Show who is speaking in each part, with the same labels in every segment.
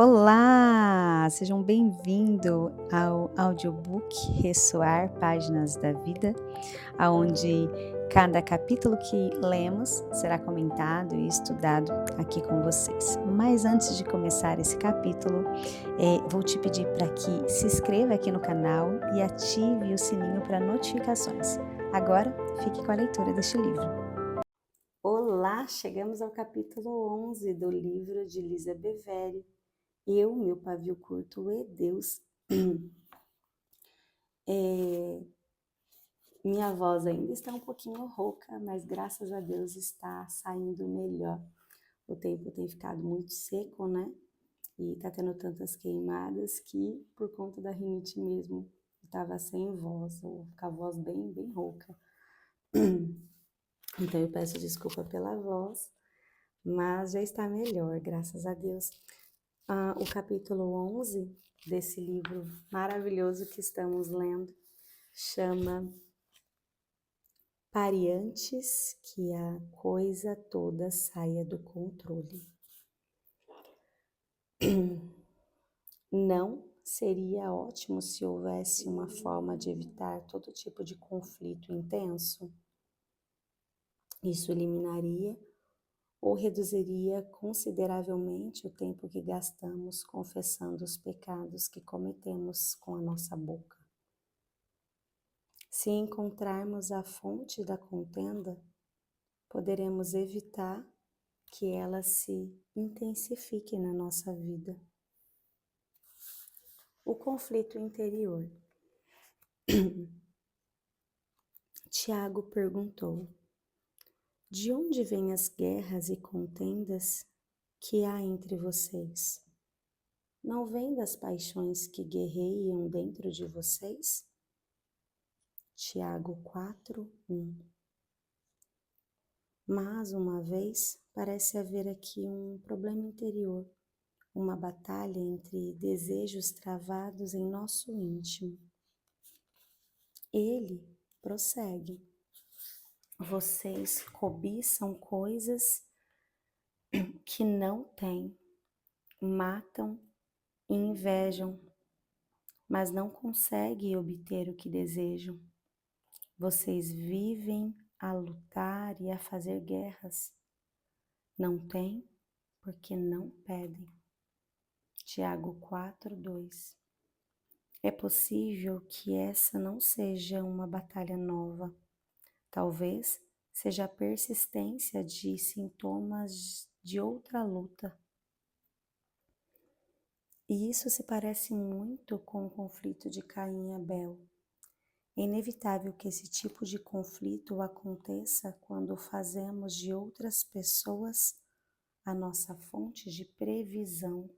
Speaker 1: Olá! Sejam bem-vindos ao audiobook Ressoar Páginas da Vida, aonde cada capítulo que lemos será comentado e estudado aqui com vocês. Mas antes de começar esse capítulo, vou te pedir para que se inscreva aqui no canal e ative o sininho para notificações. Agora, fique com a leitura deste livro. Olá! Chegamos ao capítulo 11 do livro de Lisa Bevere. Eu, meu pavio curto e Deus. Minha voz ainda está um pouquinho rouca, mas graças a Deus está saindo melhor. O tempo tem ficado muito seco, né? E tá tendo tantas queimadas que, por conta da rinite mesmo, eu tava sem voz, ou com a voz bem rouca. Então eu peço desculpa pela voz, mas já está melhor, graças a Deus. O capítulo 11 desse livro maravilhoso que estamos lendo chama Pare antes que a coisa toda saia do controle. Não seria ótimo se houvesse uma forma de evitar todo tipo de conflito intenso? Isso eliminaria ou reduziria consideravelmente o tempo que gastamos confessando os pecados que cometemos com a nossa boca. Se encontrarmos a fonte da contenda, poderemos evitar que ela se intensifique na nossa vida. O conflito interior. Tiago perguntou: de onde vêm as guerras e contendas que há entre vocês? Não vêm das paixões que guerreiam dentro de vocês? Tiago 4:1. Mas, uma vez, parece haver aqui um problema interior, uma batalha entre desejos travados em nosso íntimo. Ele prossegue: vocês cobiçam coisas que não têm, matam e invejam, mas não conseguem obter o que desejam. Vocês vivem a lutar e a fazer guerras. Não têm porque não pedem. Tiago 4:2. É possível que essa não seja uma batalha nova. Talvez seja a persistência de sintomas de outra luta. E isso se parece muito com o conflito de Caim e Abel. É inevitável que esse tipo de conflito aconteça quando fazemos de outras pessoas a nossa fonte de previsão.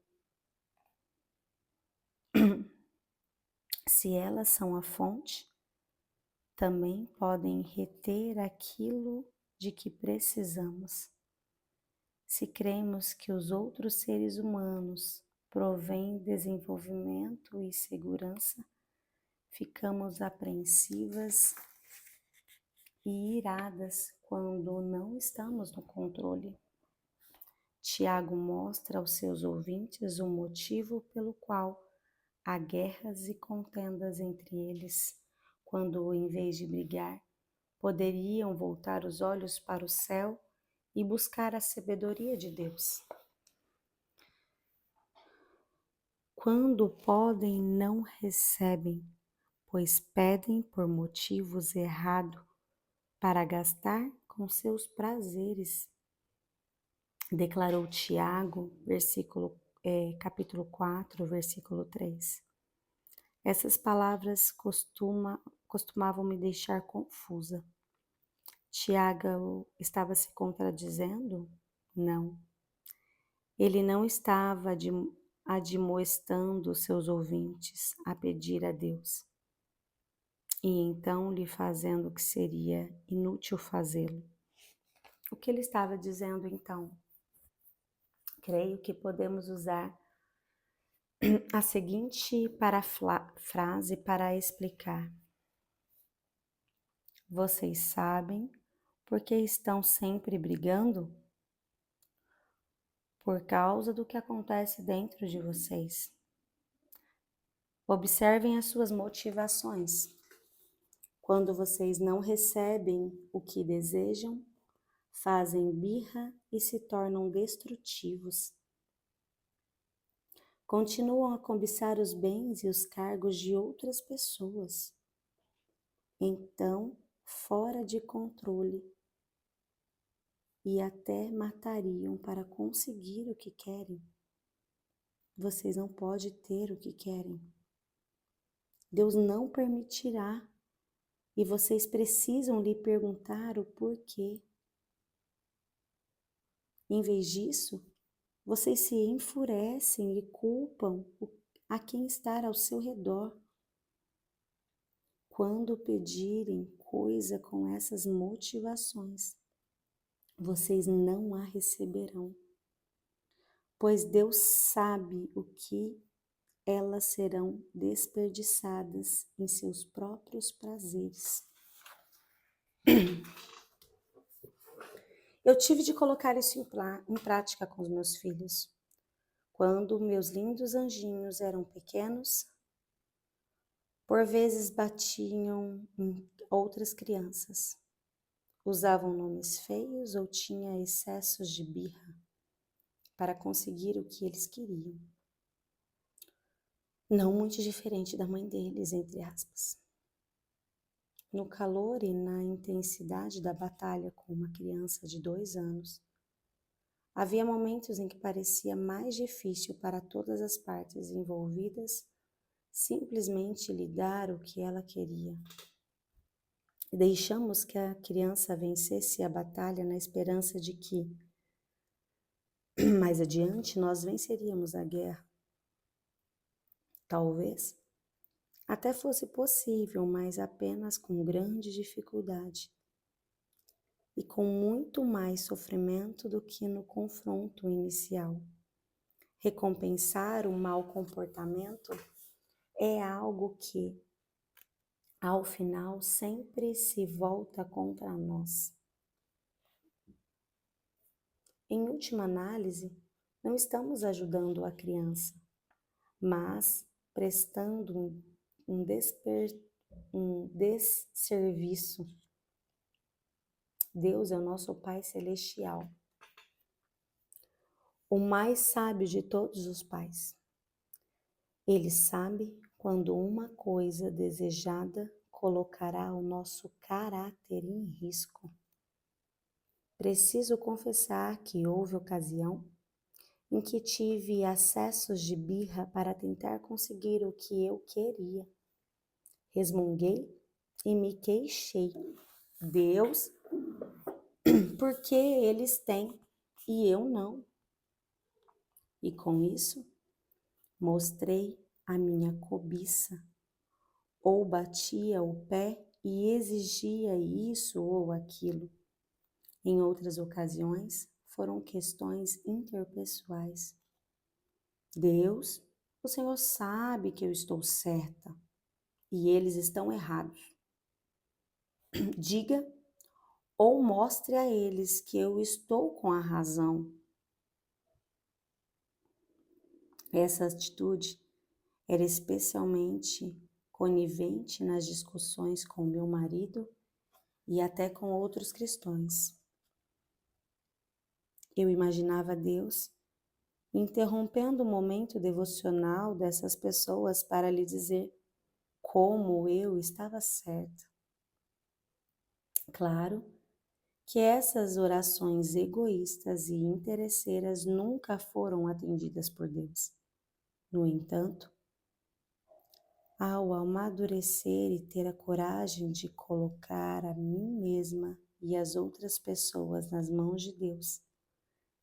Speaker 1: Se elas são a fonte, também podem reter aquilo de que precisamos. Se cremos que os outros seres humanos provêm desenvolvimento e segurança, ficamos apreensivas e iradas quando não estamos no controle. Tiago mostra aos seus ouvintes o motivo pelo qual há guerras e contendas entre eles, quando, em vez de brigar, poderiam voltar os olhos para o céu e buscar a sabedoria de Deus. Quando podem, não recebem, pois pedem por motivos errados para gastar com seus prazeres, declarou Tiago, capítulo 4, versículo 3. Essas palavras costumavam me deixar confusa. Tiago estava se contradizendo? Não. Ele não estava admoestando seus ouvintes a pedir a Deus, e então lhe fazendo o que seria inútil fazê-lo. O que ele estava dizendo então? Creio que podemos usar a seguinte frase para explicar. Vocês sabem por que estão sempre brigando? por causa do que acontece dentro de vocês. Observem as suas motivações. Quando vocês não recebem o que desejam, fazem birra e se tornam destrutivos. Continuam a cobiçar os bens e os cargos de outras pessoas. Então, fora de controle, e até matariam para conseguir o que querem. Vocês não podem ter o que querem. Deus não permitirá, e vocês precisam lhe perguntar o porquê. Em vez disso, vocês se enfurecem e culpam a quem está ao seu redor. Quando pedirem coisa com essas motivações, vocês não a receberão, pois Deus sabe o que elas serão desperdiçadas em seus próprios prazeres. Eu tive de colocar isso em prática com os meus filhos. Quando meus lindos anjinhos eram pequenos, por vezes batiam em outras crianças, usavam nomes feios ou tinham excessos de birra para conseguir o que eles queriam. Não muito diferente da mãe deles, entre aspas. No calor e na intensidade da batalha com uma criança de 2 anos, havia momentos em que parecia mais difícil para todas as partes envolvidas simplesmente lhe dar o que ela queria. Deixamos que a criança vencesse a batalha na esperança de que, mais adiante, nós venceríamos a guerra. Talvez até fosse possível, mas apenas com grande dificuldade e com muito mais sofrimento do que no confronto inicial. Recompensar o mau comportamento é algo que, ao final, sempre se volta contra nós. Em última análise, não estamos ajudando a criança, mas prestando um desserviço. Deus é o nosso Pai Celestial, o mais sábio de todos os pais. Ele sabe quando uma coisa desejada colocará o nosso caráter em risco. Preciso confessar que houve ocasião em que tive acessos de birra para tentar conseguir o que eu queria. Resmunguei e me queixei. Deus, porque eles têm e eu não? E com isso, mostrei a minha cobiça, ou batia o pé e exigia isso ou aquilo. Em outras ocasiões, foram questões interpessoais. Deus, o Senhor sabe que eu estou certa e eles estão errados. Diga ou mostre a eles que eu estou com a razão. Essa atitude era especialmente conivente nas discussões com meu marido e até com outros cristãos. Eu imaginava Deus interrompendo o momento devocional dessas pessoas para lhe dizer como eu estava certa. Claro que essas orações egoístas e interesseiras nunca foram atendidas por Deus. No entanto, ao amadurecer e ter a coragem de colocar a mim mesma e as outras pessoas nas mãos de Deus,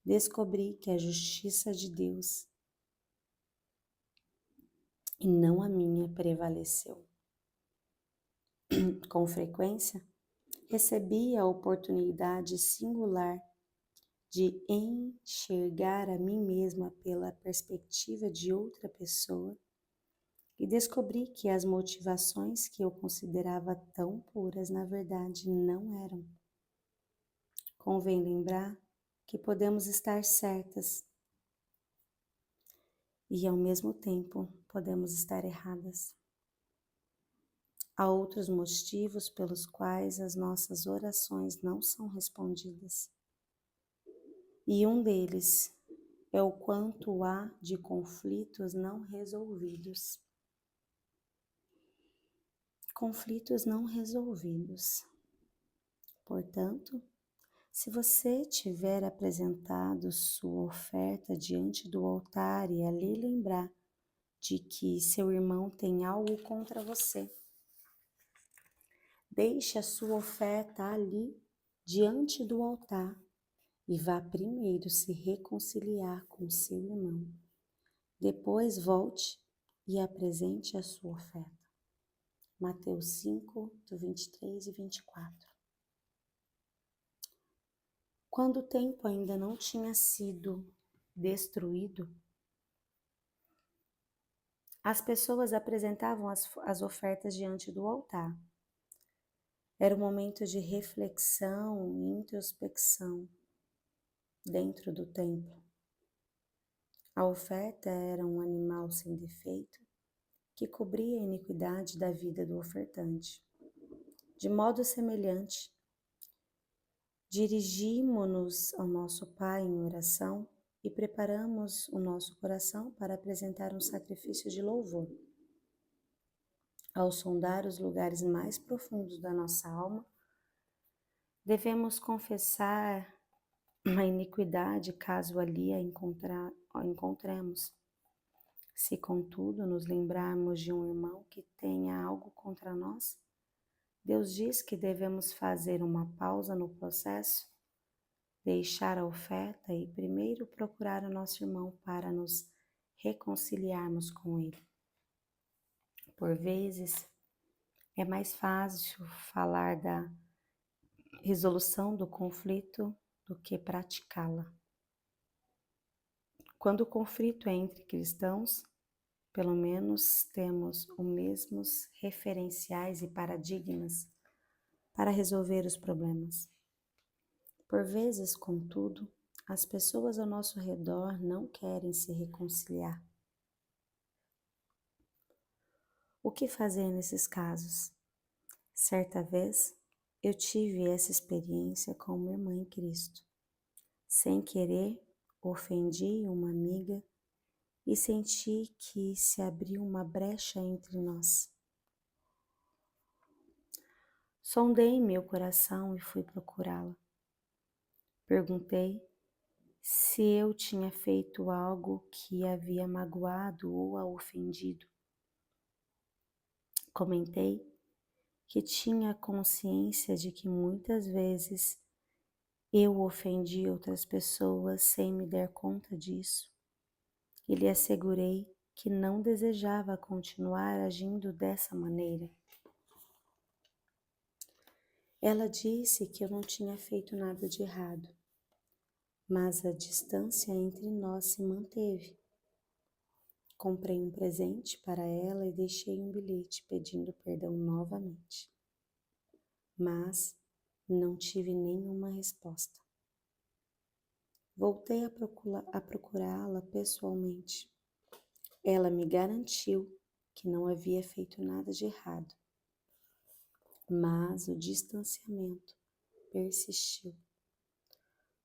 Speaker 1: descobri que a justiça de Deus e não a minha prevaleceu. Com frequência, recebi a oportunidade singular de enxergar a mim mesma pela perspectiva de outra pessoa e descobri que as motivações que eu considerava tão puras, na verdade, não eram. Convém lembrar que podemos estar certas e ao mesmo tempo podemos estar erradas. Há outros motivos pelos quais as nossas orações não são respondidas. E um deles é o quanto há de conflitos não resolvidos. Conflitos não resolvidos. Portanto, se você tiver apresentado sua oferta diante do altar e ali lembrar de que seu irmão tem algo contra você, deixe a sua oferta ali diante do altar e vá primeiro se reconciliar com seu irmão. Depois volte e apresente a sua oferta. Mateus 5, do 23 e 24. Quando o templo ainda não tinha sido destruído, as pessoas apresentavam as ofertas diante do altar. Era um momento de reflexão e introspecção dentro do templo. A oferta era um animal sem defeito que cobria a iniquidade da vida do ofertante. De modo semelhante, dirigimo-nos ao nosso Pai em oração e preparamos o nosso coração para apresentar um sacrifício de louvor. Ao sondar os lugares mais profundos da nossa alma, devemos confessar a iniquidade caso ali a encontremos. Se, contudo, nos lembrarmos de um irmão que tenha algo contra nós, Deus diz que devemos fazer uma pausa no processo, deixar a oferta e primeiro procurar o nosso irmão para nos reconciliarmos com ele. Por vezes, é mais fácil falar da resolução do conflito do que praticá-la. Quando o conflito é entre cristãos, pelo menos temos os mesmos referenciais e paradigmas para resolver os problemas. Por vezes, contudo, as pessoas ao nosso redor não querem se reconciliar. O que fazer nesses casos? Certa vez, eu tive essa experiência com uma irmã em Cristo. Sem querer, ofendi uma amiga e senti que se abriu uma brecha entre nós. Sondei meu coração e fui procurá-la. Perguntei se eu tinha feito algo que a havia magoado ou a ofendido. Comentei que tinha consciência de que muitas vezes eu ofendi outras pessoas sem me dar conta disso. E lhe assegurei que não desejava continuar agindo dessa maneira. Ela disse que eu não tinha feito nada de errado, mas a distância entre nós se manteve. Comprei um presente para ela e deixei um bilhete pedindo perdão novamente. Mas não tive nenhuma resposta. Voltei a procurá-la pessoalmente. Ela me garantiu que não havia feito nada de errado, mas o distanciamento persistiu.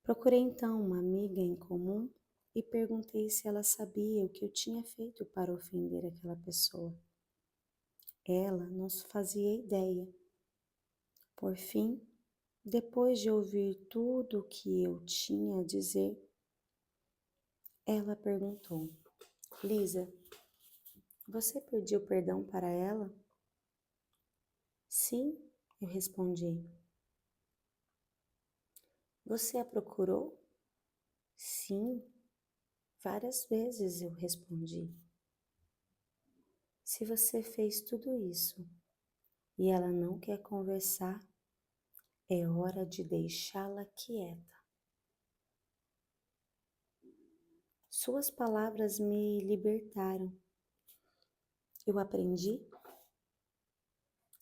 Speaker 1: Procurei então uma amiga em comum e perguntei se ela sabia o que eu tinha feito para ofender aquela pessoa. Ela não fazia ideia. Por fim, depois de ouvir tudo o que eu tinha a dizer, ela perguntou: Lisa, você pediu perdão para ela? Sim, eu respondi. Você a procurou? Sim, várias vezes eu respondi. Se você fez tudo isso e ela não quer conversar, é hora de deixá-la quieta. Suas palavras me libertaram. Eu aprendi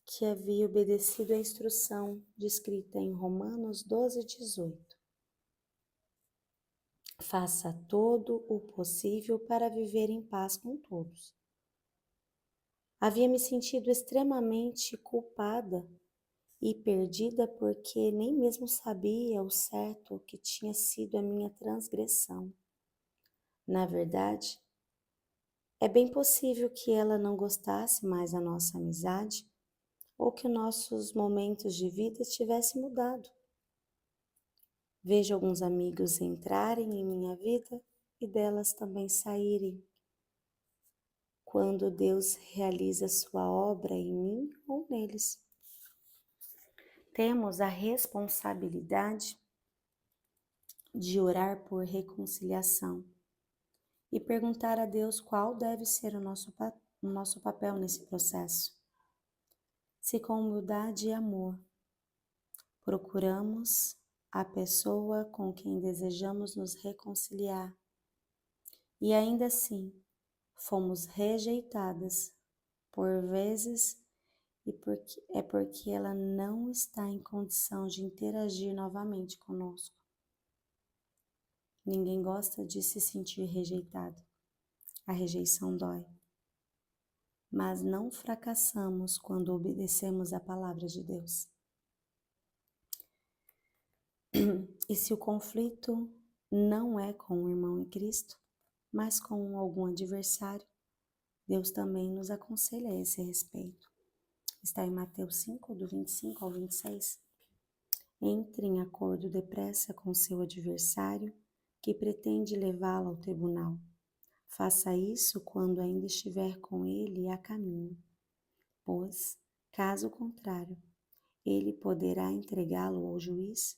Speaker 1: que havia obedecido à instrução descrita em Romanos 12:18. Faça todo o possível para viver em paz com todos. Havia me sentido extremamente culpada e perdida porque nem mesmo sabia ao certo o que tinha sido a minha transgressão. Na verdade, é bem possível que ela não gostasse mais da nossa amizade ou que nossos momentos de vida tivessem mudado. Vejo alguns amigos entrarem em minha vida e delas também saírem, quando Deus realiza sua obra em mim ou neles. Temos a responsabilidade de orar por reconciliação e perguntar a Deus qual deve ser o nosso papel nesse processo. Se com humildade e amor procuramos a pessoa com quem desejamos nos reconciliar e ainda assim fomos rejeitadas por vezes é porque ela não está em condição de interagir novamente conosco. Ninguém gosta de se sentir rejeitado. A rejeição dói. Mas não fracassamos quando obedecemos a palavra de Deus. E se o conflito não é com o irmão em Cristo, mas com algum adversário, Deus também nos aconselha a esse respeito. Está em Mateus 5, do 25 ao 26. Entre em acordo depressa com seu adversário, que pretende levá-lo ao tribunal. Faça isso quando ainda estiver com ele a caminho, pois, caso contrário, ele poderá entregá-lo ao juiz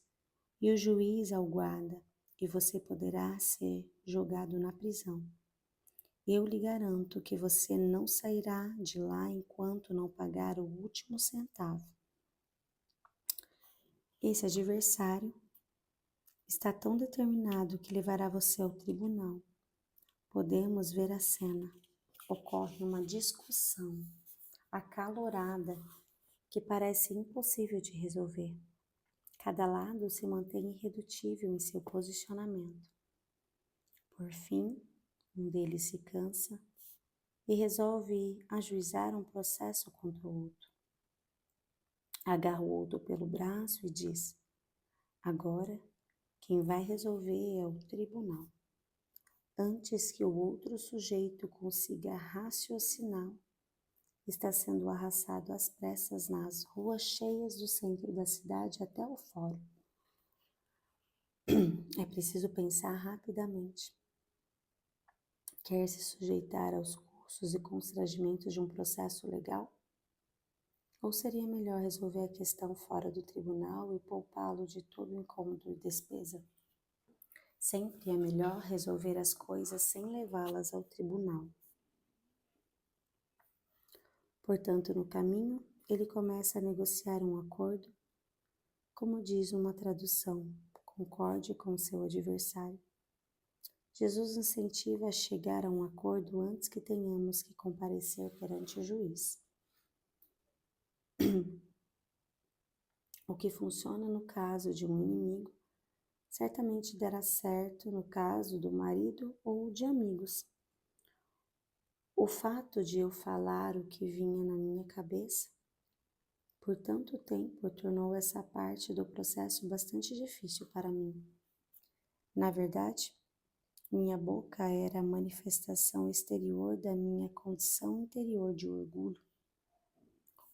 Speaker 1: e o juiz ao guarda, e você poderá ser jogado na prisão. Eu lhe garanto que você não sairá de lá enquanto não pagar o último centavo. Esse adversário está tão determinado que levará você ao tribunal. Podemos ver a cena. Ocorre uma discussão acalorada que parece impossível de resolver. Cada lado se mantém irredutível em seu posicionamento. Por fim, um deles se cansa e resolve ajuizar um processo contra o outro. Agarra o outro pelo braço e diz: agora, quem vai resolver é o tribunal. Antes que o outro sujeito consiga raciocinar, está sendo arrastado às pressas nas ruas cheias do centro da cidade até o fórum. É preciso pensar rapidamente. Quer se sujeitar aos custos e constrangimentos de um processo legal? Ou seria melhor resolver a questão fora do tribunal e poupá-lo de todo incômodo e despesa? Sempre é melhor resolver as coisas sem levá-las ao tribunal. Portanto, no caminho, ele começa a negociar um acordo. Como diz uma tradução, concorde com seu adversário. Jesus incentiva a chegar a um acordo antes que tenhamos que comparecer perante o juiz. O que funciona no caso de um inimigo, certamente dará certo no caso do marido ou de amigos. O fato de eu falar o que vinha na minha cabeça por tanto tempo tornou essa parte do processo bastante difícil para mim. Na verdade, minha boca era a manifestação exterior da minha condição interior de orgulho.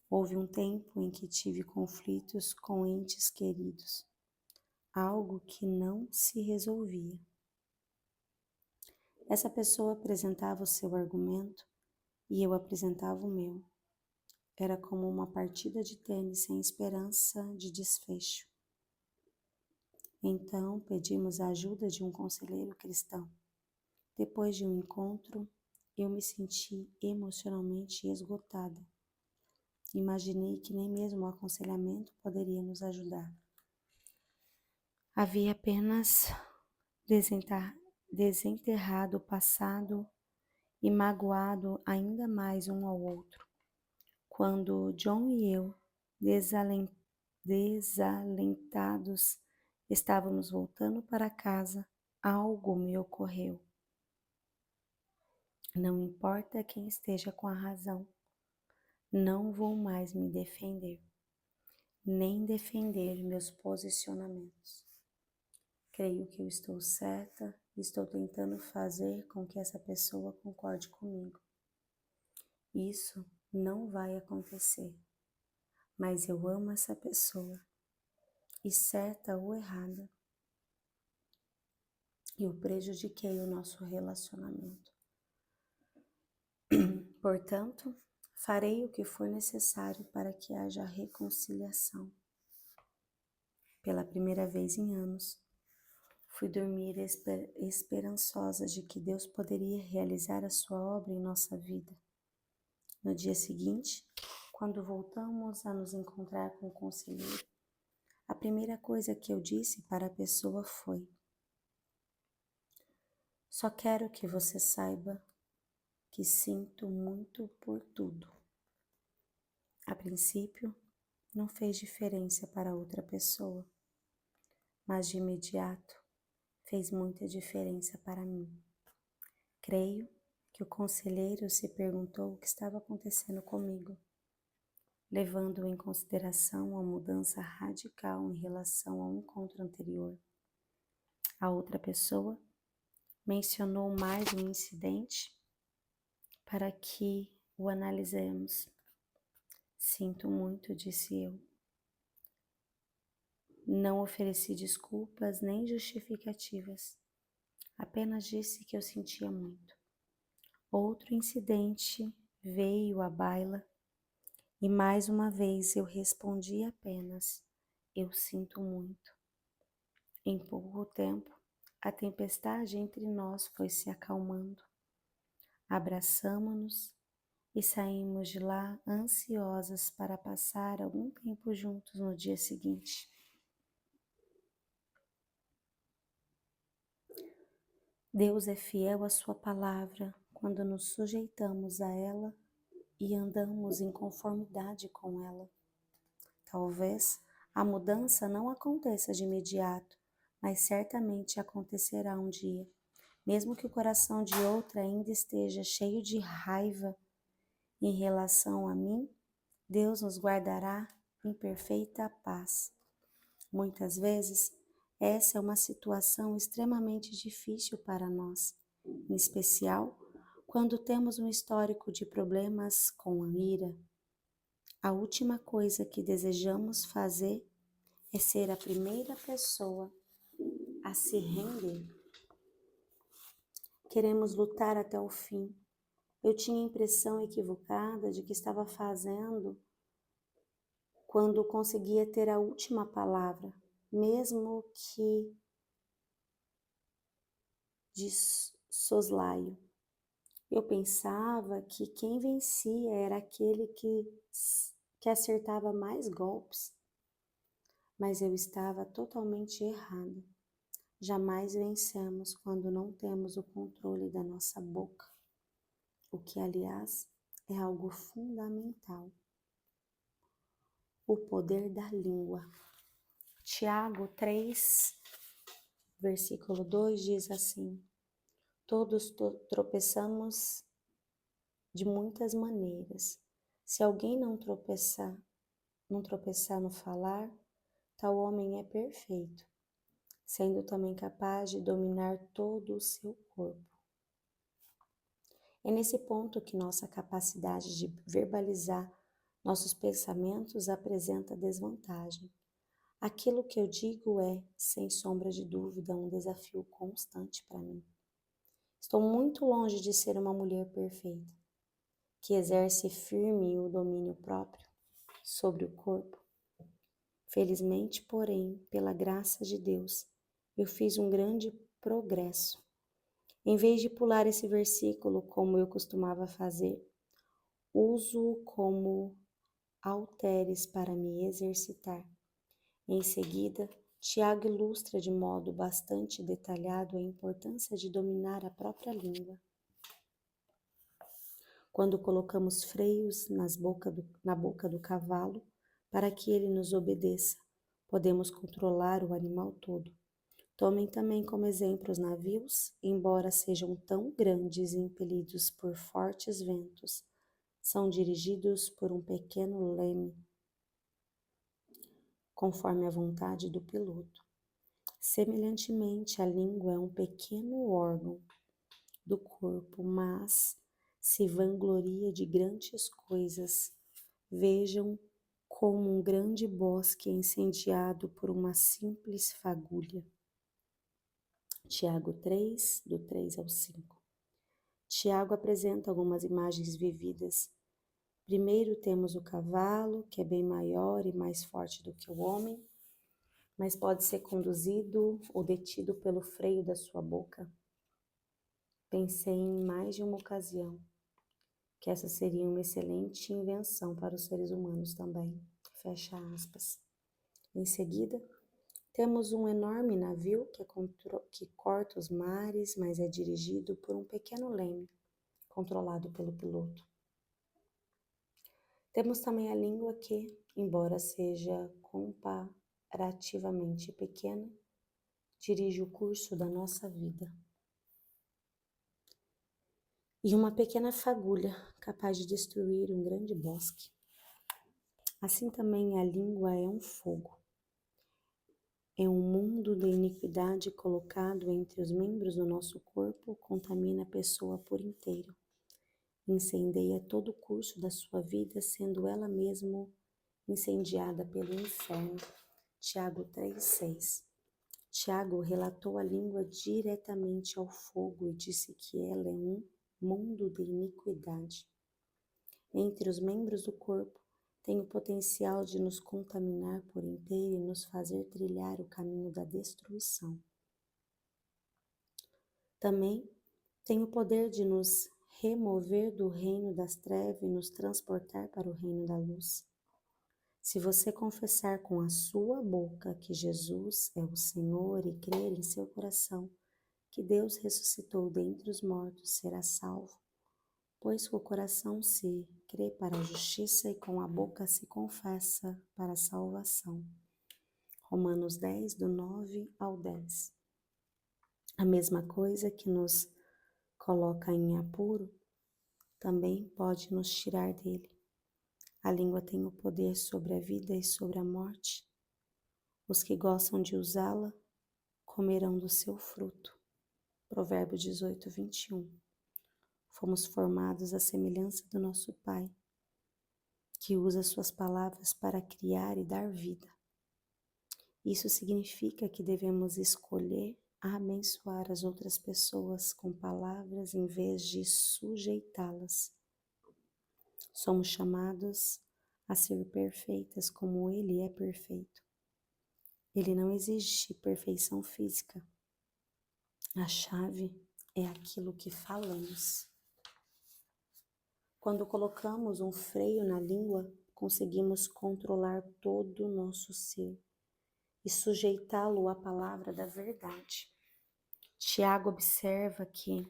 Speaker 1: Houve um tempo em que tive conflitos com entes queridos, algo que não se resolvia. Essa pessoa apresentava o seu argumento e eu apresentava o meu. Era como uma partida de tênis sem esperança de desfecho. Então pedimos a ajuda de um conselheiro cristão. Depois de um encontro, eu me senti emocionalmente esgotada. Imaginei que nem mesmo o aconselhamento poderia nos ajudar. Havia apenas desenterrado o passado e magoado ainda mais um ao outro. Quando John e eu, desalentados, estávamos voltando para casa, algo me ocorreu. Não importa quem esteja com a razão, não vou mais me defender, nem defender meus posicionamentos. Creio que eu estou certa e estou tentando fazer com que essa pessoa concorde comigo. Isso não vai acontecer, mas eu amo essa pessoa, e certa ou errada, eu prejudiquei o nosso relacionamento. Portanto, farei o que for necessário para que haja reconciliação. Pela primeira vez em anos, fui dormir esperançosa de que Deus poderia realizar a sua obra em nossa vida. No dia seguinte, quando voltamos a nos encontrar com o conselheiro, a primeira coisa que eu disse para a pessoa foi: só quero que você saiba que sinto muito por tudo. A princípio, não fez diferença para outra pessoa, mas de imediato fez muita diferença para mim. Creio que o conselheiro se perguntou o que estava acontecendo comigo, levando em consideração a mudança radical em relação ao encontro anterior. A outra pessoa mencionou mais um incidente para que o analisemos. Sinto muito, disse eu. Não ofereci desculpas nem justificativas. Apenas disse que eu sentia muito. Outro incidente veio à baila e mais uma vez eu respondi apenas: eu sinto muito. Em pouco tempo, a tempestade entre nós foi se acalmando. Abraçamo-nos e saímos de lá ansiosas para passar algum tempo juntos no dia seguinte. Deus é fiel à sua palavra quando nos sujeitamos a ela e andamos em conformidade com ela. Talvez a mudança não aconteça de imediato, mas certamente acontecerá um dia. Mesmo que o coração de outra ainda esteja cheio de raiva em relação a mim, Deus nos guardará em perfeita paz. Muitas vezes, essa é uma situação extremamente difícil para nós, em especial quando temos um histórico de problemas com a ira. A última coisa que desejamos fazer é ser a primeira pessoa a se render. Queremos lutar até o fim. Eu tinha a impressão equivocada de que estava fazendo quando conseguia ter a última palavra, mesmo que de soslaio. Eu pensava que quem vencia era aquele que acertava mais golpes, mas eu estava totalmente errada. Jamais vencemos quando não temos o controle da nossa boca, o que, aliás, é algo fundamental. O poder da língua. Tiago 3, versículo 2 diz assim: todos tropeçamos de muitas maneiras. Se alguém não tropeçar no falar, tal homem é perfeito, sendo também capaz de dominar todo o seu corpo. É nesse ponto que nossa capacidade de verbalizar nossos pensamentos apresenta desvantagem. Aquilo que eu digo é, sem sombra de dúvida, um desafio constante para mim. Estou muito longe de ser uma mulher perfeita, que exerce firme o domínio próprio sobre o corpo. Felizmente, porém, pela graça de Deus, eu fiz um grande progresso. Em vez de pular esse versículo como eu costumava fazer, uso-o como halteres para me exercitar. Em seguida, Tiago ilustra de modo bastante detalhado a importância de dominar a própria língua. Quando colocamos freios na boca do cavalo para que ele nos obedeça, podemos controlar o animal todo. Tomem também como exemplo os navios, embora sejam tão grandes e impelidos por fortes ventos, são dirigidos por um pequeno leme, conforme a vontade do piloto. Semelhantemente, a língua é um pequeno órgão do corpo, mas se vangloria de grandes coisas. Vejam como um grande bosque é incendiado por uma simples fagulha. Tiago 3, do 3 ao 5. Tiago apresenta algumas imagens vividas. Primeiro temos o cavalo, que é bem maior e mais forte do que o homem, mas pode ser conduzido ou detido pelo freio da sua boca. Pensei em mais de uma ocasião que essa seria uma excelente invenção para os seres humanos também. Fecha aspas. Em seguida, temos um enorme navio que corta os mares, mas é dirigido por um pequeno leme, controlado pelo piloto. Temos também a língua que, embora seja comparativamente pequena, dirige o curso da nossa vida. E uma pequena fagulha capaz de destruir um grande bosque. Assim também a língua é um fogo. É um mundo de iniquidade colocado entre os membros do nosso corpo, contamina a pessoa por inteiro. Incendeia todo o curso da sua vida, sendo ela mesma incendiada pelo inferno. Tiago 3,6. Tiago relatou a língua diretamente ao fogo e disse que ela é um mundo de iniquidade. Entre os membros do corpo, tem o potencial de nos contaminar por inteiro e nos fazer trilhar o caminho da destruição. Também tem o poder de nos remover do reino das trevas e nos transportar para o reino da luz. Se você confessar com a sua boca que Jesus é o Senhor e crer em seu coração que Deus ressuscitou dentre os mortos, será salvo. Pois com o coração se crê para a justiça e com a boca se confessa para a salvação. Romanos 10, do 9 ao 10. A mesma coisa que nos coloca em apuro, também pode nos tirar dele. A língua tem o poder sobre a vida e sobre a morte. Os que gostam de usá-la comerão do seu fruto. Provérbios 18, 21. Fomos formados à semelhança do nosso Pai, que usa suas palavras para criar e dar vida. Isso significa que devemos escolher abençoar as outras pessoas com palavras em vez de sujeitá-las. Somos chamados a ser perfeitas como Ele é perfeito. Ele não exige perfeição física. A chave é aquilo que falamos. Quando colocamos um freio na língua, conseguimos controlar todo o nosso ser e sujeitá-lo à palavra da verdade. Tiago observa que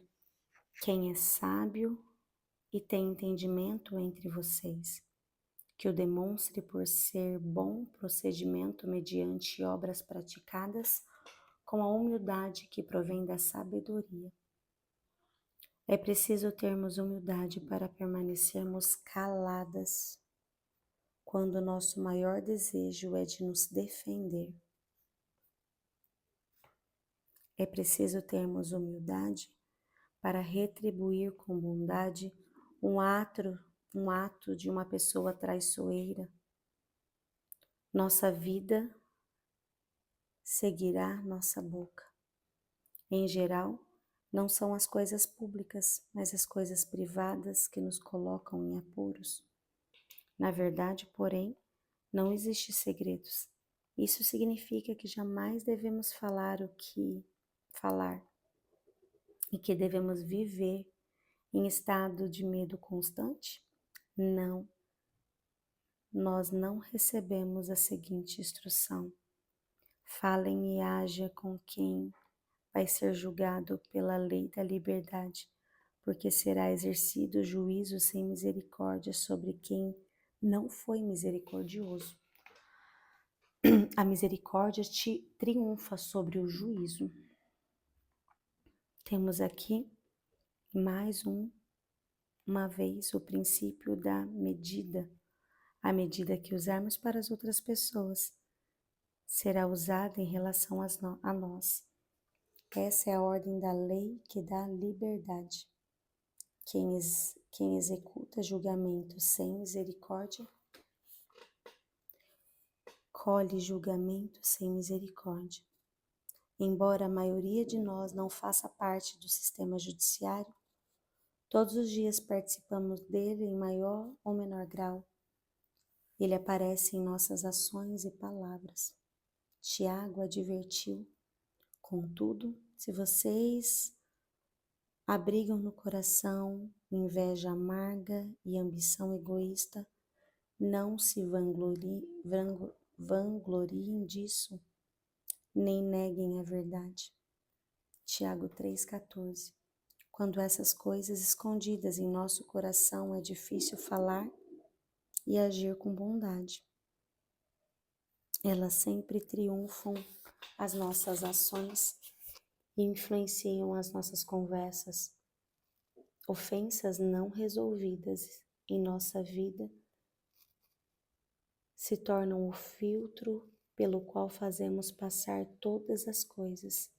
Speaker 1: quem é sábio e tem entendimento entre vocês, que o demonstre por ser bom procedimento mediante obras praticadas com a humildade que provém da sabedoria. É preciso termos humildade para permanecermos caladas quando o nosso maior desejo é de nos defender. É preciso termos humildade para retribuir com bondade um ato de uma pessoa traiçoeira. Nossa vida seguirá nossa boca. Em geral, não são as coisas públicas, mas as coisas privadas que nos colocam em apuros. Na verdade, porém, não existem segredos. Isso significa que jamais devemos falar o que falar e que devemos viver em estado de medo constante? Não. Nós não recebemos a seguinte instrução: falem e haja com quem vai ser julgado pela lei da liberdade, porque será exercido juízo sem misericórdia sobre quem não foi misericordioso. A misericórdia triunfa sobre o juízo. Temos aqui mais uma vez o princípio da medida. A medida que usarmos para as outras pessoas será usada em relação a nós. Essa é a ordem da lei que dá liberdade. Quem executa julgamento sem misericórdia, colhe julgamento sem misericórdia. Embora a maioria de nós não faça parte do sistema judiciário, todos os dias participamos dele em maior ou menor grau. Ele aparece em nossas ações e palavras. Tiago advertiu: contudo, se vocês abrigam no coração inveja amarga e ambição egoísta, não se vangloriem disso, nem neguem a verdade. Tiago 3,14. Quando essas coisas escondidas em nosso coração é difícil falar e agir com bondade. Elas sempre triunfam as nossas ações e influenciam as nossas conversas. Ofensas não resolvidas em nossa vida se tornam o filtro pelo qual fazemos passar todas as coisas.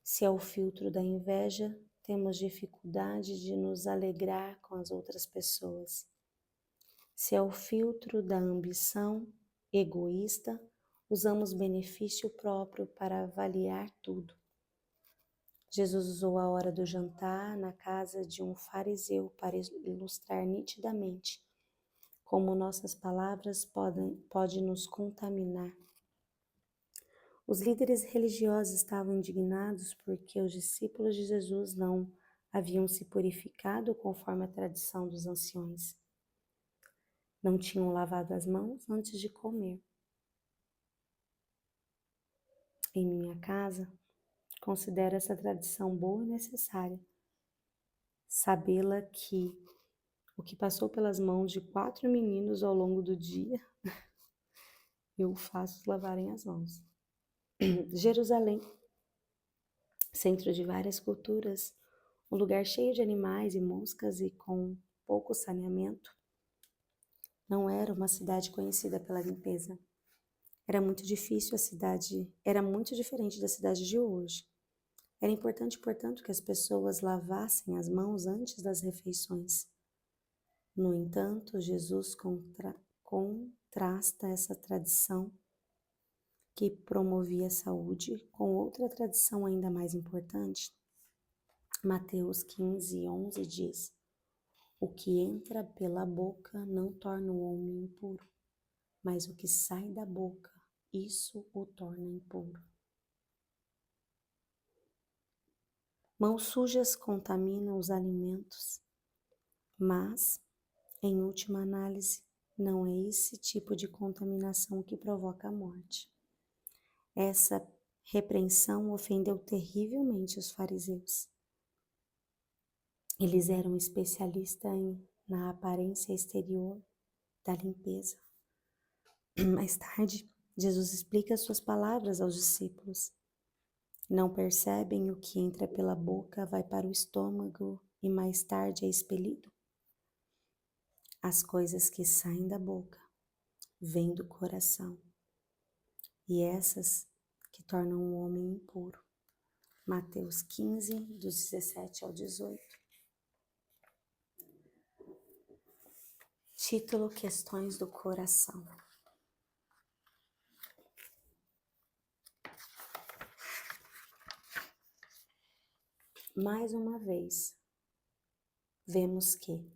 Speaker 1: Se é o filtro da inveja, temos dificuldade de nos alegrar com as outras pessoas. Se é o filtro da ambição egoísta, usamos benefício próprio para avaliar tudo. Jesus usou a hora do jantar na casa de um fariseu para ilustrar nitidamente como nossas palavras podem nos contaminar. Os líderes religiosos estavam indignados porque os discípulos de Jesus não haviam se purificado conforme a tradição dos anciões. Não tinham lavado as mãos antes de comer. Em minha casa, considero essa tradição boa e necessária. Sabê-la que o que passou pelas mãos de 4 meninos ao longo do dia, eu faço lavarem as mãos. Jerusalém, centro de várias culturas, um lugar cheio de animais e moscas e com pouco saneamento, não era uma cidade conhecida pela limpeza. Era muito diferente da cidade de hoje. Era importante, portanto, que as pessoas lavassem as mãos antes das refeições. No entanto, Jesus contrasta essa tradição que promovia a saúde com outra tradição ainda mais importante. Mateus 15:11 diz: o que entra pela boca não torna o homem impuro, mas o que sai da boca, isso o torna impuro. Mãos sujas contaminam os alimentos, mas, em última análise, não é esse tipo de contaminação que provoca a morte. Essa repreensão ofendeu terrivelmente os fariseus. Eles eram especialistas na aparência exterior da limpeza. Mais tarde, Jesus explica suas palavras aos discípulos. Não percebem o que entra pela boca vai para o estômago e mais tarde é expelido? As coisas que saem da boca vêm do coração, e essas que tornam o homem impuro. Mateus 15, dos 17 ao 18. Título: Questões do coração. Mais uma vez, vemos que,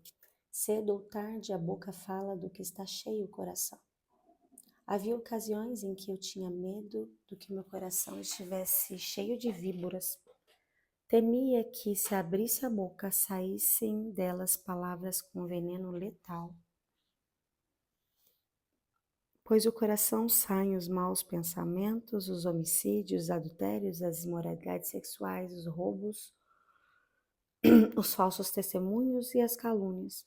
Speaker 1: cedo ou tarde, a boca fala do que está cheio o coração. Havia ocasiões em que eu tinha medo do que meu coração estivesse cheio de víboras. Temia que, se abrisse a boca, saíssem delas palavras com veneno letal. Pois do coração saem os maus pensamentos, os homicídios, os adultérios, as imoralidades sexuais, os roubos, os falsos testemunhos e as calúnias.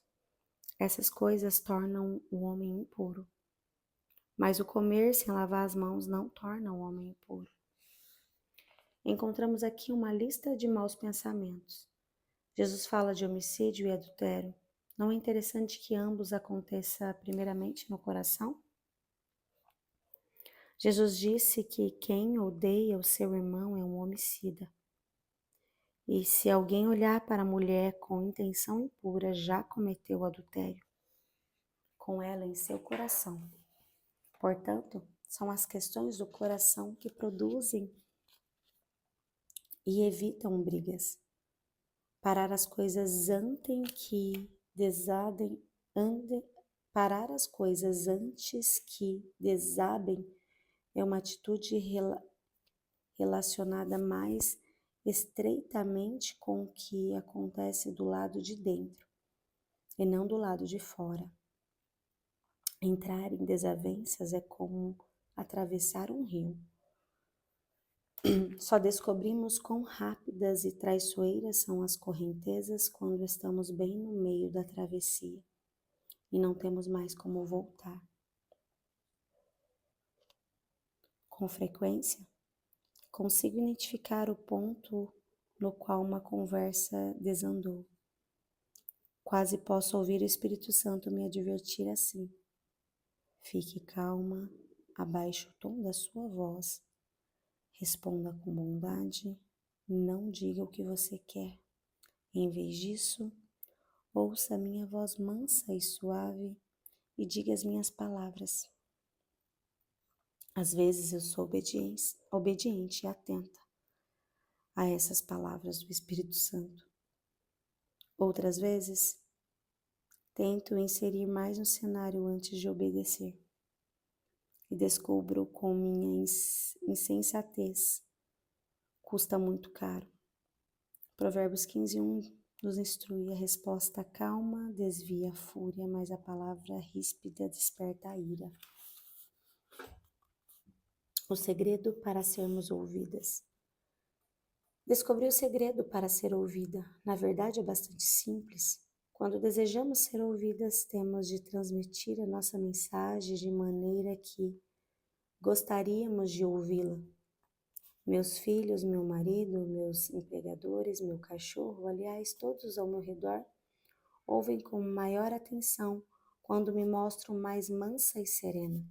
Speaker 1: Essas coisas tornam o homem impuro. mas o comer sem lavar as mãos não torna o homem impuro. Encontramos aqui uma lista de maus pensamentos. Jesus fala de homicídio e adultério. Não é interessante que ambos aconteçam primeiramente no coração? Jesus disse que quem odeia o seu irmão é um homicida. E se alguém olhar para a mulher com intenção impura, já cometeu adultério com ela em seu coração. Portanto, são as questões do coração que produzem e evitam brigas. Parar as coisas antes que desabem é uma atitude relacionada mais estreitamente com o que acontece do lado de dentro e não do lado de fora. Entrar em desavenças é como atravessar um rio. Só descobrimos quão rápidas e traiçoeiras são as correntezas quando estamos bem no meio da travessia e não temos mais como voltar. Com frequência, consigo identificar o ponto no qual uma conversa desandou. Quase posso ouvir o Espírito Santo me advertir assim: fique calma, abaixe o tom da sua voz, responda com bondade, não diga o que você quer. Em vez disso, ouça a minha voz mansa e suave e diga as minhas palavras. Às vezes eu sou obediente e atenta a essas palavras do Espírito Santo. Outras vezes, tento inserir mais no cenário antes de obedecer e descubro com minha insensatez. Custa muito caro. Provérbios 15:1 nos instrui: a resposta calma desvia a fúria, mas a palavra ríspida desperta a ira. O segredo para sermos ouvidas. Descobri o segredo para ser ouvida. Na verdade, é bastante simples. Quando desejamos ser ouvidas, temos de transmitir a nossa mensagem de maneira que gostaríamos de ouvi-la. Meus filhos, meu marido, meus empregadores, meu cachorro, aliás, todos ao meu redor, ouvem com maior atenção quando me mostro mais mansa e serena.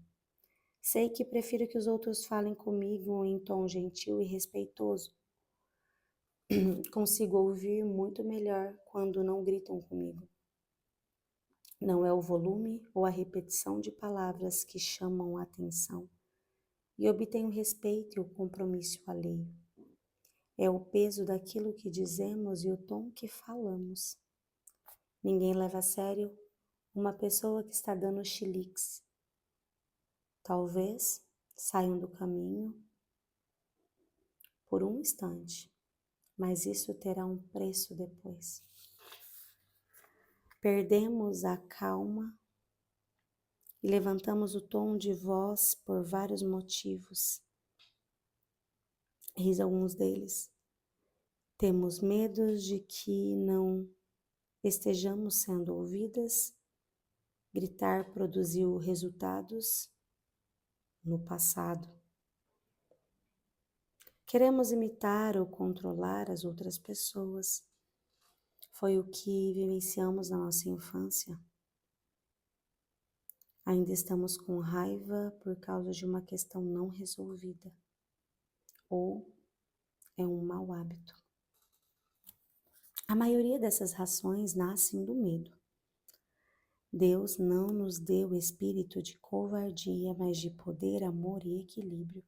Speaker 1: Sei que prefiro que os outros falem comigo em tom gentil e respeitoso. Consigo ouvir muito melhor quando não gritam comigo. Não é o volume ou a repetição de palavras que chamam a atenção e obtenho o respeito e o compromisso alheio. É o peso daquilo que dizemos e o tom que falamos. Ninguém leva a sério uma pessoa que está dando chiliques. Talvez saiam do caminho por um instante, mas isso terá um preço depois. Perdemos a calma e levantamos o tom de voz por vários motivos. Eis alguns deles. Temos medo de que não estejamos sendo ouvidas. Gritar produziu resultados no passado. Queremos imitar ou controlar as outras pessoas. Foi o que vivenciamos na nossa infância. Ainda estamos com raiva por causa de uma questão não resolvida. Ou é um mau hábito. A maioria dessas rações nascem do medo. Deus não nos deu espírito de covardia, mas de poder, amor e equilíbrio.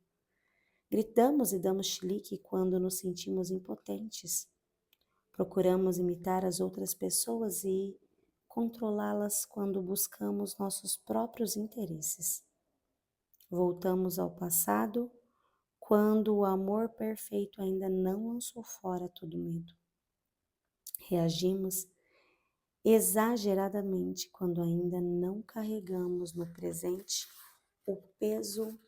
Speaker 1: Gritamos e damos chilique quando nos sentimos impotentes. Procuramos imitar as outras pessoas e controlá-las quando buscamos nossos próprios interesses. Voltamos ao passado quando o amor perfeito ainda não lançou fora todo medo. Reagimos exageradamente quando ainda não carregamos no presente o peso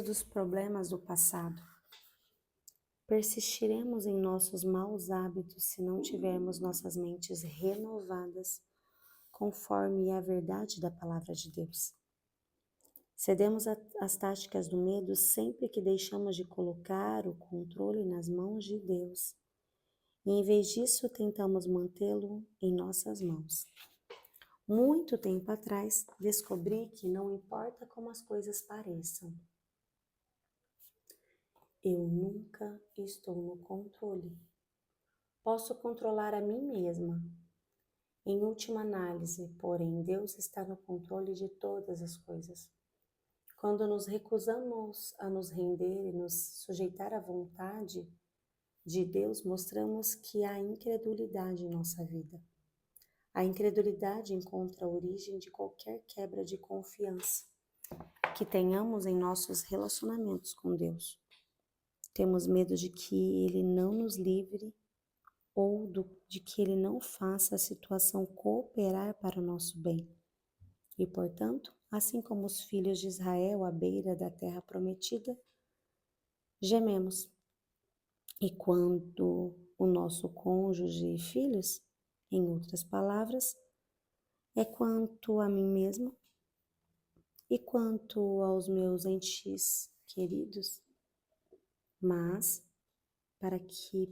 Speaker 1: dos problemas do passado. Persistiremos em nossos maus hábitos se não tivermos nossas mentes renovadas conforme a verdade da palavra de Deus. Cedemos às táticas do medo sempre que deixamos de colocar o controle nas mãos de Deus. E em vez disso, tentamos mantê-lo em nossas mãos. Muito tempo atrás, descobri que não importa como as coisas pareçam, eu nunca estou no controle. Posso controlar a mim mesma. Em última análise, porém, Deus está no controle de todas as coisas. Quando nos recusamos a nos render e nos sujeitar à vontade de Deus, mostramos que há incredulidade em nossa vida. A incredulidade encontra a origem de qualquer quebra de confiança que tenhamos em nossos relacionamentos com Deus. Temos medo de que Ele não nos livre ou de que Ele não faça a situação cooperar para o nosso bem. E, portanto, assim como os filhos de Israel à beira da terra prometida, gememos. E quando o nosso cônjuge e filhos, em outras palavras, é quanto a mim mesmo e quanto aos meus entes queridos, mas para que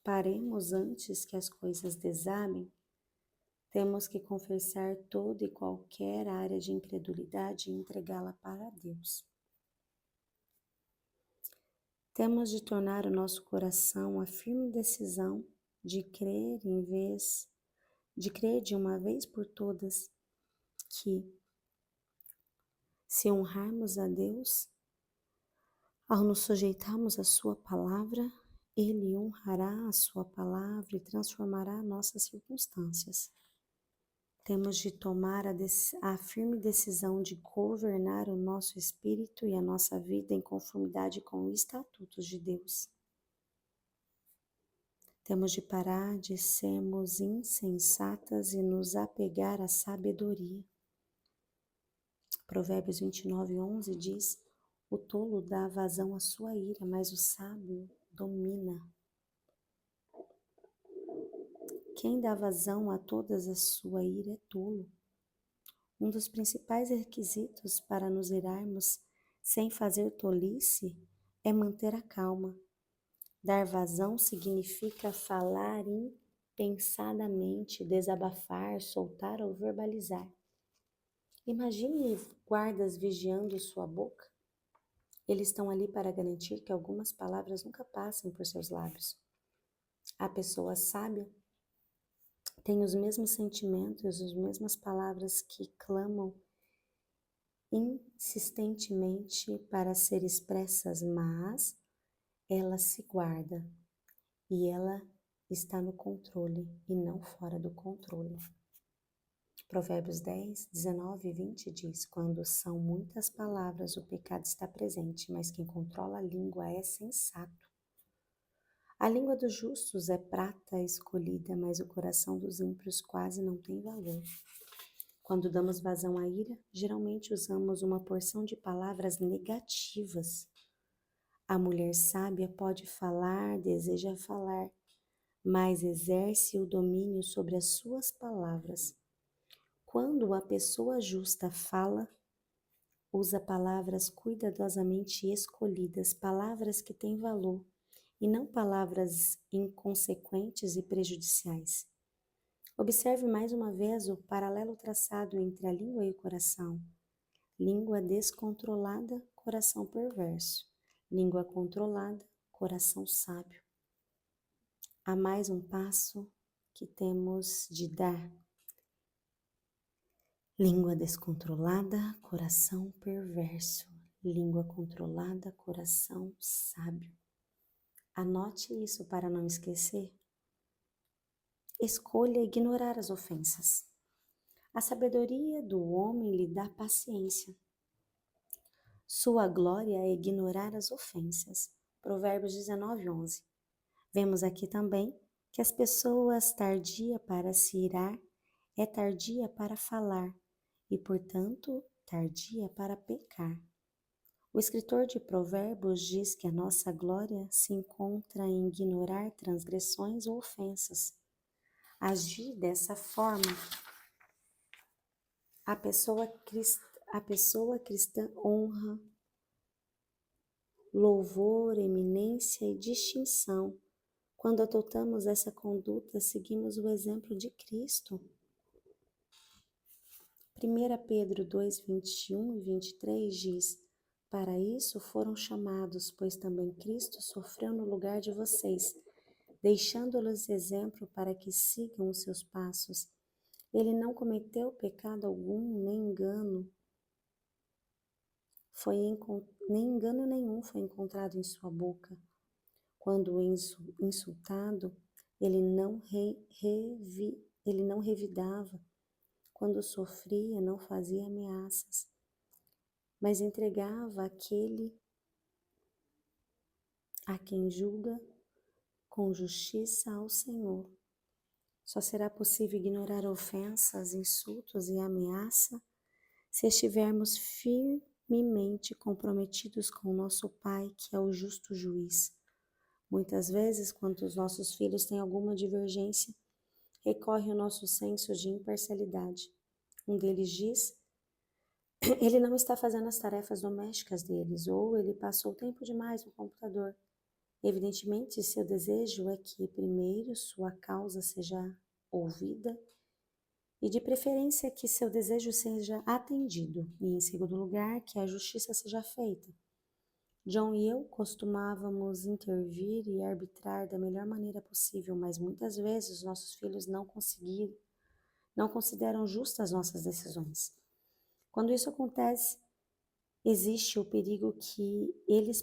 Speaker 1: paremos antes que as coisas desabem, temos que confessar toda e qualquer área de incredulidade e entregá-la para Deus. Temos de tornar o nosso coração a firme decisão de crer de uma vez por todas que, se honrarmos a Deus, ao nos sujeitarmos à sua palavra, Ele honrará a sua palavra e transformará nossas circunstâncias. Temos de tomar a firme decisão de governar o nosso espírito e a nossa vida em conformidade com os estatutos de Deus. Temos de parar de sermos insensatas e nos apegar à sabedoria. Provérbios 29:11 diz: o tolo dá vazão à sua ira, mas o sábio domina. Quem dá vazão a todas a sua ira é tolo. Um dos principais requisitos para nos irarmos sem fazer tolice é manter a calma. Dar vazão significa falar impensadamente, desabafar, soltar ou verbalizar. Imagine guardas vigiando sua boca. Eles estão ali para garantir que algumas palavras nunca passem por seus lábios. A pessoa sábia tem os mesmos sentimentos, as mesmas palavras que clamam insistentemente para ser expressas, mas ela se guarda e ela está no controle e não fora do controle. Provérbios 10, 19 e 20 diz: quando são muitas palavras, o pecado está presente, mas quem controla a língua é sensato. A língua dos justos é prata escolhida, mas o coração dos ímpios quase não tem valor. Quando damos vazão à ira, geralmente usamos uma porção de palavras negativas. A mulher sábia pode falar, deseja falar, mas exerce o domínio sobre as suas palavras. Quando a pessoa justa fala, usa palavras cuidadosamente escolhidas, palavras que têm valor, e não palavras inconsequentes e prejudiciais. Observe mais uma vez o paralelo traçado entre a língua e o coração. Língua descontrolada, coração perverso. Língua controlada, coração sábio. Há mais um passo que temos de dar. Língua descontrolada, coração perverso. Língua controlada, coração sábio. Anote isso para não esquecer. Escolha ignorar as ofensas. A sabedoria do homem lhe dá paciência. Sua glória é ignorar as ofensas. Provérbios 19:11. Vemos aqui também que as pessoas tardia para se irar é tardia para falar e, portanto, tardia para pecar. O escritor de Provérbios diz que a nossa glória se encontra em ignorar transgressões ou ofensas. Agir dessa forma, a pessoa cristã honra, louvor, eminência e distinção. Quando adotamos essa conduta, seguimos o exemplo de Cristo. 1 Pedro 2, 21 e 23 diz: Para isso foram chamados, pois também Cristo sofreu no lugar de vocês, deixando-lhes exemplo para que sigam os seus passos. Ele não cometeu pecado algum, nem engano nenhum foi encontrado em sua boca. Quando insultado, ele não revidava. Quando sofria, não fazia ameaças, mas entregava aquele a quem julga com justiça ao Senhor. Só será possível ignorar ofensas, insultos e ameaça se estivermos firmemente comprometidos com o nosso Pai, que é o justo juiz. Muitas vezes, quando os nossos filhos têm alguma divergência, recorre ao nosso senso de imparcialidade. Um deles diz: ele não está fazendo as tarefas domésticas deles, ou ele passou tempo demais no computador. Evidentemente, seu desejo é que, primeiro, sua causa seja ouvida e, de preferência, que seu desejo seja atendido e, em segundo lugar, que a justiça seja feita. John e eu costumávamos intervir e arbitrar da melhor maneira possível, mas muitas vezes nossos filhos não consideram justas nossas decisões. Quando isso acontece, existe o perigo que deles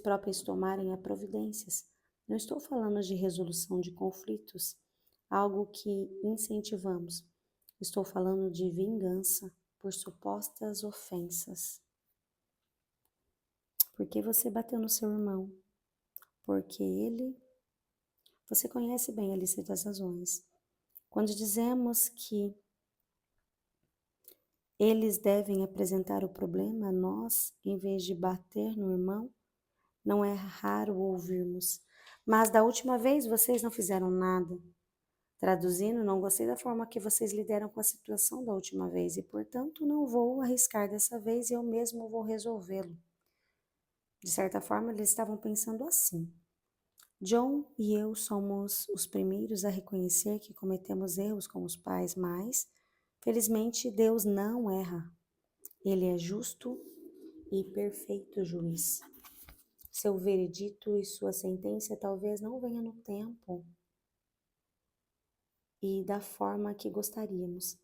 Speaker 1: próprios tomarem as providências. Não estou falando de resolução de conflitos, algo que incentivamos. Estou falando de vingança por supostas ofensas. Por que você bateu no seu irmão? Porque você conhece bem a lista das razões. Quando dizemos que eles devem apresentar o problema a nós, em vez de bater no irmão, não é raro ouvirmos: mas da última vez vocês não fizeram nada. Traduzindo, não gostei da forma que vocês lidaram com a situação da última vez e, portanto, não vou arriscar dessa vez e eu mesmo vou resolvê-lo. De certa forma, eles estavam pensando assim. John e eu somos os primeiros a reconhecer que cometemos erros como os pais, mas, felizmente, Deus não erra. Ele é justo e perfeito juiz. Seu veredito e sua sentença talvez não venha no tempo e da forma que gostaríamos,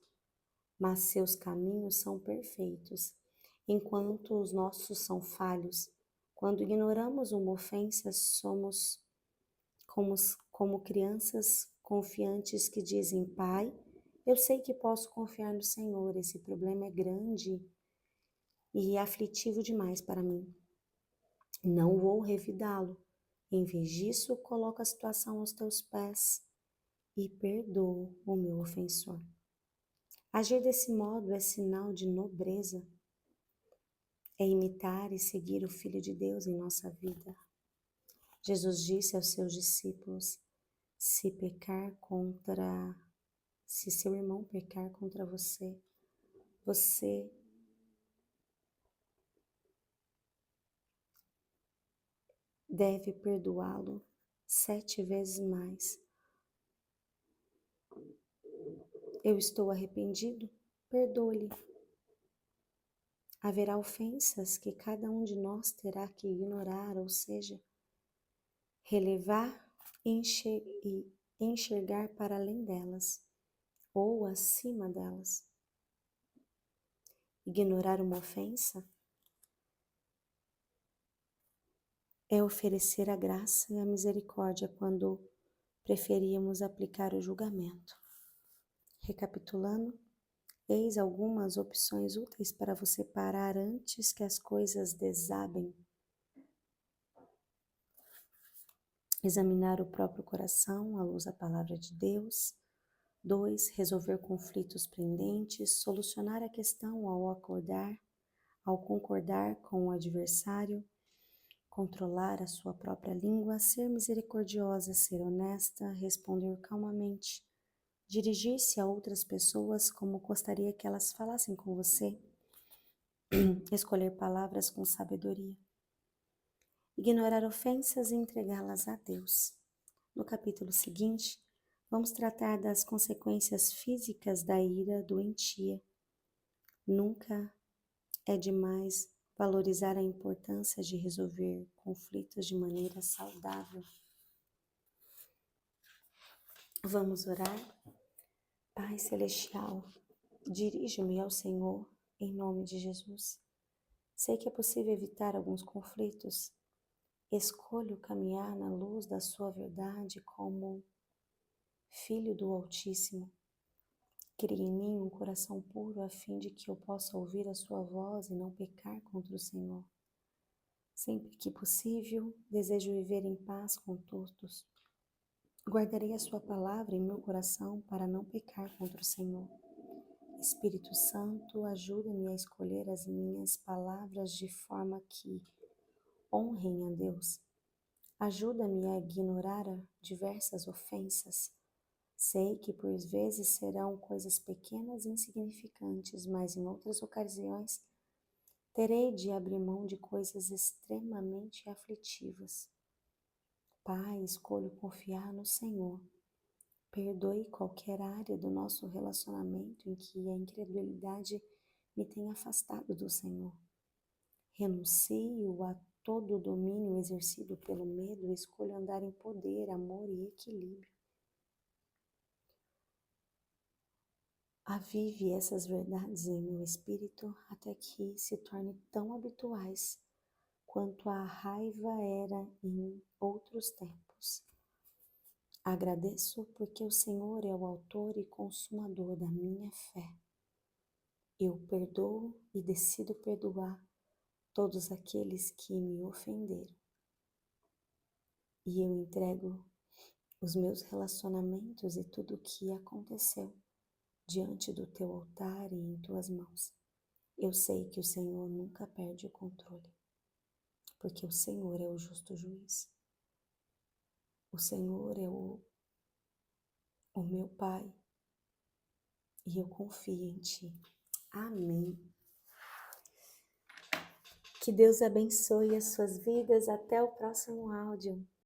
Speaker 1: mas seus caminhos são perfeitos, enquanto os nossos são falhos. Quando ignoramos uma ofensa, somos como crianças confiantes que dizem: Pai, eu sei que posso confiar no Senhor, esse problema é grande e aflitivo demais para mim. Não vou revidá-lo. Em vez disso, coloco a situação aos teus pés e perdoo o meu ofensor. Agir desse modo é sinal de nobreza. É imitar e seguir o Filho de Deus em nossa vida. Jesus disse aos seus discípulos: se seu irmão pecar contra você, você deve perdoá-lo 7 vezes mais. Eu estou arrependido? Perdoe-lhe. Haverá ofensas que cada um de nós terá que ignorar, ou seja, relevar e enxergar para além delas, ou acima delas. Ignorar uma ofensa é oferecer a graça e a misericórdia quando preferíamos aplicar o julgamento. Recapitulando, eis algumas opções úteis para você parar antes que as coisas desabem. Examinar o próprio coração à luz da palavra de Deus. 2. Resolver conflitos pendentes, solucionar a questão ao concordar com o adversário, controlar a sua própria língua, ser misericordiosa, ser honesta, responder calmamente, dirigir-se a outras pessoas como gostaria que elas falassem com você, escolher palavras com sabedoria, ignorar ofensas e entregá-las a Deus. No capítulo seguinte, vamos tratar das consequências físicas da ira doentia. Nunca é demais valorizar a importância de resolver conflitos de maneira saudável. Vamos orar? Pai Celestial, dirijo-me ao Senhor em nome de Jesus. Sei que é possível evitar alguns conflitos. Escolho caminhar na luz da sua verdade como Filho do Altíssimo. Crie em mim um coração puro a fim de que eu possa ouvir a sua voz e não pecar contra o Senhor. Sempre que possível, desejo viver em paz com todos. Guardarei a sua palavra em meu coração para não pecar contra o Senhor. Espírito Santo, ajuda-me a escolher as minhas palavras de forma que honrem a Deus. Ajuda-me a ignorar diversas ofensas. Sei que por vezes serão coisas pequenas e insignificantes, mas em outras ocasiões terei de abrir mão de coisas extremamente aflitivas. Pai, escolho confiar no Senhor. Perdoe qualquer área do nosso relacionamento em que a incredulidade me tenha afastado do Senhor. Renuncio a todo o domínio exercido pelo medo e escolho andar em poder, amor e equilíbrio. Avive essas verdades em meu espírito até que se tornem tão habituais quanto a raiva era em outros tempos. Agradeço porque o Senhor é o autor e consumador da minha fé. Eu perdoo e decido perdoar todos aqueles que me ofenderam. E eu entrego os meus relacionamentos e tudo o que aconteceu diante do teu altar e em tuas mãos. Eu sei que o Senhor nunca perde o controle, porque o Senhor é o justo juiz. O Senhor é o meu Pai e eu confio em Ti. Amém. Que Deus abençoe as suas vidas. Até o próximo áudio.